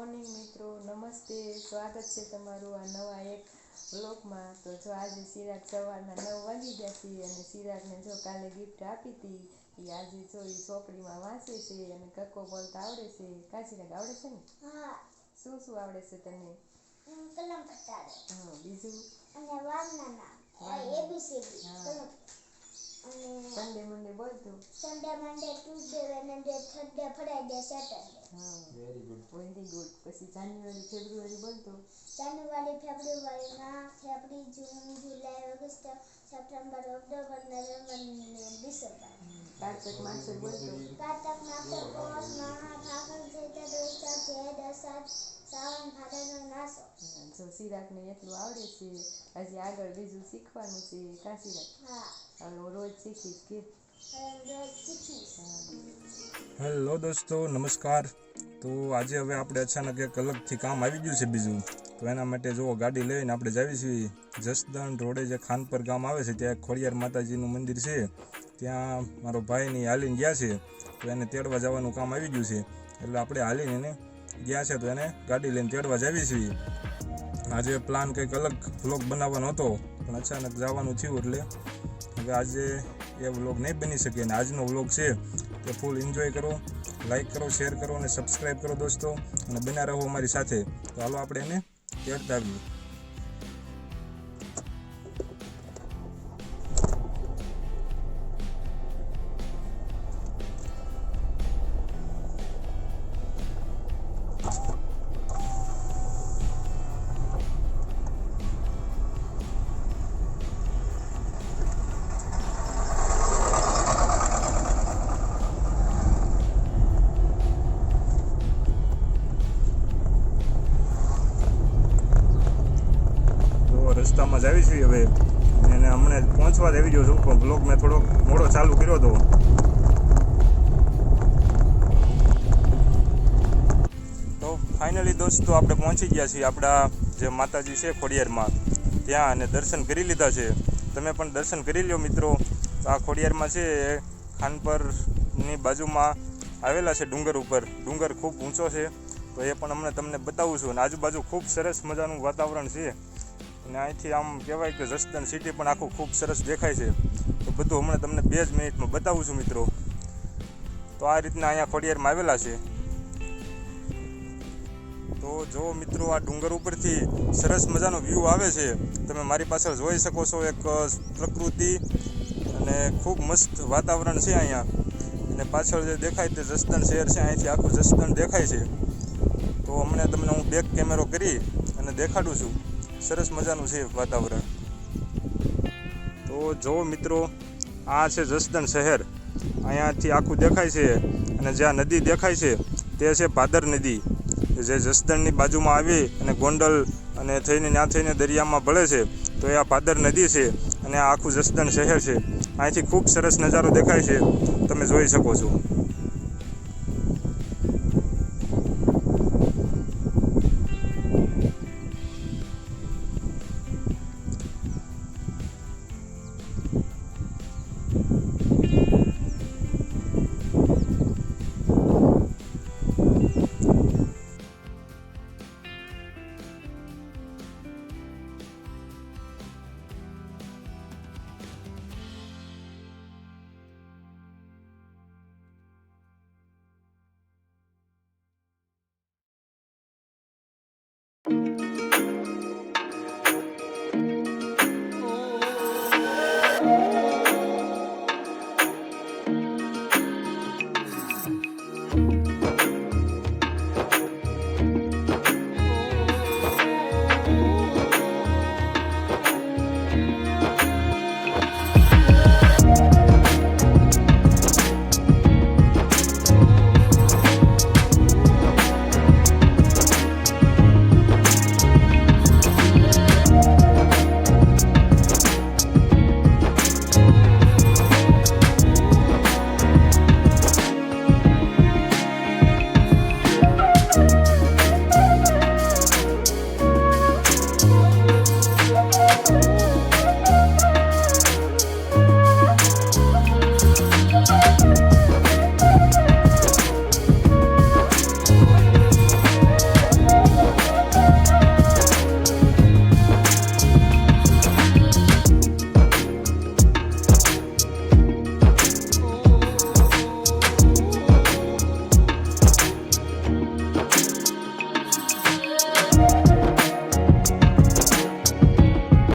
Morning મિત્રો, નમસ્તે. સ્વાગત છે તમારું આ નવા એક વ્લોગમાં. તો જો આજે ચિરાગ સવારના 9 વાગી ગયા છે અને ચિરાગને જો કાલે ગિફ્ટ આપી હતી એ આજે જો એ ચોપડીમાં વાંચે છે અને કક્કો બોલતા આવડે છે. કા ચિરાગ આવડે છે ને? હા. શું શું આવડે છે તને? કલમ કટાડે. હા, બીજું? અને વારના નામ એબીસીડી. હા. સન્ડે મંડે બોલતો. Sunday Monday Tuesday Wednesday Thursday Friday Saturday. હા, વેરી ગુડ. પછી જાન્યુઆરી ફેબ્રુઆરી બોલતો. January February March April June July August September October November December. કારતક માસક બોલતો. કારતક માસક પોષ માહ ફાગણ ચૈત્ર વૈશાખ જેઠ અષાઢ શ્રાવણ ભાદરવો માસો. જો ચિરાગને એટલું આવડે છે, હજી આગળ બીજું શીખવાનું છે. કા ચિરાગ? હા. હવે રોજ શીખીશ કે? રોજ શીખીશ. હેલો દોસ્તો, નમસ્કાર. તો આજે હવે આપણે અચાનક એક અલગથી કામ આવી ગયું છે બીજું. તો એના માટે જો ગાડી લઈને આપણે જાવી છીએ જસદણ રોડે જે ખાનપર ગામ આવે છે ત્યાં ખોડિયાર માતાજીનું મંદિર છે. ત્યાં મારો ભાઈની હાલીને ગયા છે, તો એને તેડવા જવાનું કામ આવી ગયું છે. એટલે આપણે હાલીને એને ગયા છે, તો એને ગાડી લઈને તેડવા જાવી છીએ. આજે પ્લાન કંઈક અલગ વ્લોગ બનાવવાનો હતો, પણ અચાનક જવાનું થયું એટલે હવે આજે એ વ્લોગ નહીં બની શકે. અને આજનો વ્લોગ છે તે ફૂલ એન્જોય કરો, લાઈક કરો, શેર કરો અને સબસ્ક્રાઈબ કરો દોસ્તો, અને બન્યા રહો અમારી સાથે. તો હાલો આપણે એને તેડતા આવીએ. રસ્તામાં જ આવી છીએ હવે, એને હમણાં પહોંચવા જ આવી ગયો છું, પણ બ્લોગ મેં થોડોક મોડો ચાલુ કર્યો હતો. તો ફાઇનલી દોસ્તો આપણે પહોંચી ગયા છીએ આપણા જે માતાજી છે ખોડિયારમાં ત્યાં, અને દર્શન કરી લીધા છે. તમે પણ દર્શન કરી લ્યો મિત્રો. તો આ ખોડિયારમાં છે એ ખાનપરની બાજુમાં આવેલા છે ડુંગર ઉપર. ડુંગર ખૂબ ઊંચો છે, તો એ પણ હમણાં તમને બતાવું છું. અને આજુબાજુ ખૂબ સરસ મજાનું વાતાવરણ છે. અને અહીંથી આમ કહેવાય કે જસદણ સિટી પણ આખું ખૂબ સરસ દેખાય છે. તો બધું હમણાં તમને 2 જ મિનિટમાં બતાવું છું મિત્રો. તો આ રીતના અહીંયા ખોડિયારમાં આવેલા છે. તો જો મિત્રો, આ ડુંગર ઉપરથી સરસ મજાનો વ્યૂ આવે છે. તમે મારી પાછળ જોઈ શકો છો, એક પ્રકૃતિ અને ખૂબ મસ્ત વાતાવરણ છે અહીંયા. અને પાછળ જે દેખાય તે જસદણ શહેર છે. અહીંથી આખું જસદણ દેખાય છે. તો હમણાં તમને હું બેક કેમેરો કરી અને દેખાડું છું. સરસ મજાનું છે વાતાવરણ. તો જો મિત્રો, આ છે જસદણ શહેર. અહીંયાથી આખું દેખાય છે. અને જ્યાં નદી દેખાય છે તે છે ભાદર નદી, જે જસદણની બાજુમાં આવી અને ગોંડલ અને થઈને ત્યાં થઈને દરિયામાં ભળે છે. તો એ આ ભાદર નદી છે અને આ આખું જસદણ શહેર છે. અહીંથી ખૂબ સરસ નજારો દેખાય છે, તમે જોઈ શકો છો.